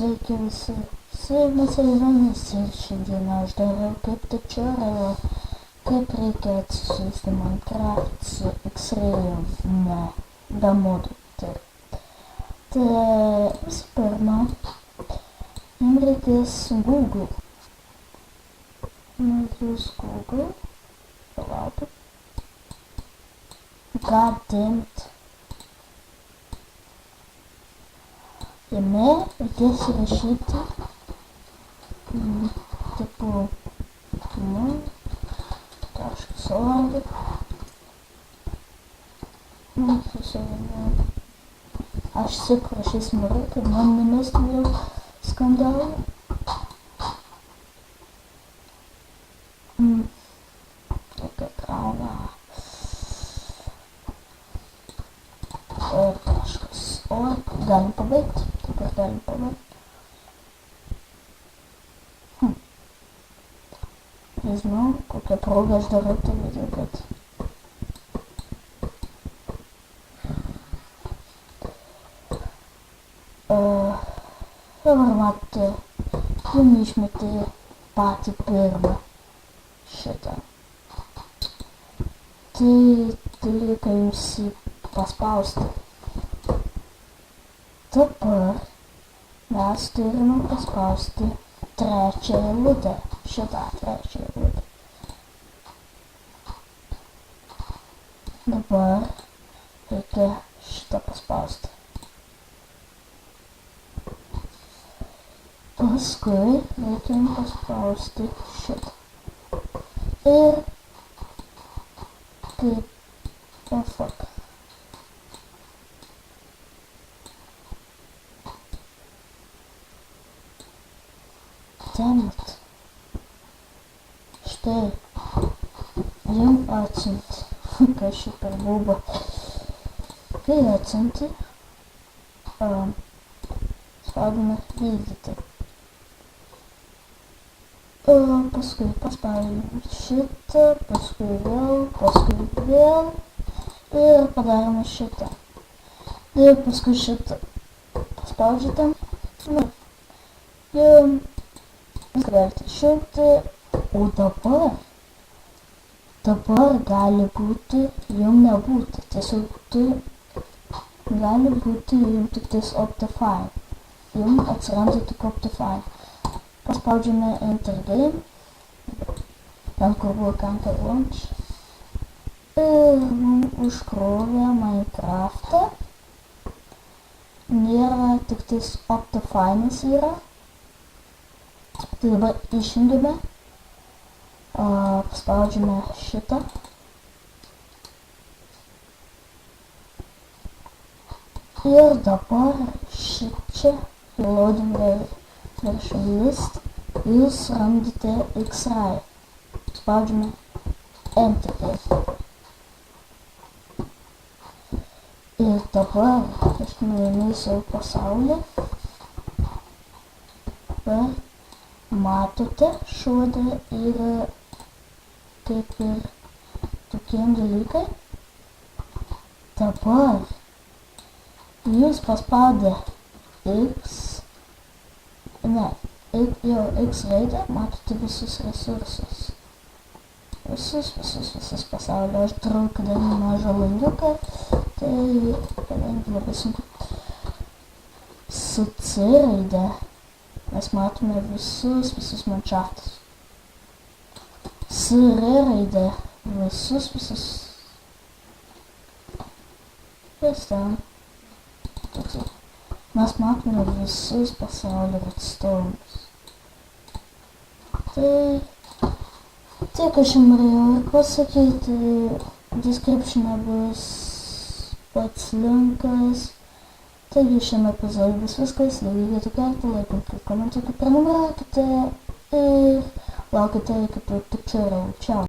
Sveiki visi, su jumis Eivanis ir šiandieną aš darau kaip tutorial, kaip reikia atsisiųsti Minecraft su X-Ray'om be modų. Tai visų pirma, jums reikės Google. Jūs Google, palaukit. Goddammit. Jame reikės įrašyti tipo .org. Aš tik rašysim ir kad man numestų jau skandalą. Tokia krauna. .org. Galim pabaigti. Dabar galim pabaigti. Nežinau, kokią progą aš darau tą video, kad dabar matote, jums išmetė patį pirmą šitą. Tai reikia jums jį paspausti. Dabar mes turime paspausti trečią eilutę, šitą trečią eilutę. Dabar reikia šitą paspausti. Paskui reikia paspausti šitą. Ir kaip fuck. Dammit. Štai. Jums atsiunti. Kas čia per būba. Kai atsiunti, spaudime vykdyti. Paskui paspaudėme šitą, paskui vėl ir padarėme šitą. Ir paskui šitą paspaudžiate. Jūs galite išjungti, o dabar gali būti, jums nebūti. Tiesiog gali būti jums tik tais Optifine. Jums atsiranda tik Optifine. Paspaudžiame Enter Game, ten kur buvo Camper Launch, ir mums užkrovė Minecraftą, nėra tik tais Optifine'as yra, tai dabar išjungiame, paspaudžiame šitą, ir dabar šičia loading version list, jūs randate X-Ray. Spaudžiame Enter. Ir dabar aš nueinu į savo pasaulį. Dabar matote, šuode yra kaip ir tokie dalykai. Dabar jūs paspaudę X-Ray'ą, matote visus resursus. Visus pasaulio. Aš darau, kadangi mažą langiuką, tai kadangi labai sunku. Su C raide mes matome visus manšaftus. Su R raide visus. Ir ten. Mes matome visus pasaulio redstone'us. Tai tiek aš jums norėjau ir pasakyti, description'e bus pats linkas. Taigi šiame epizode bus viskas, lygiai kartą, laikykite, komentuokite, prenumeruokite ir laukite kitų tutorialų. Čiau.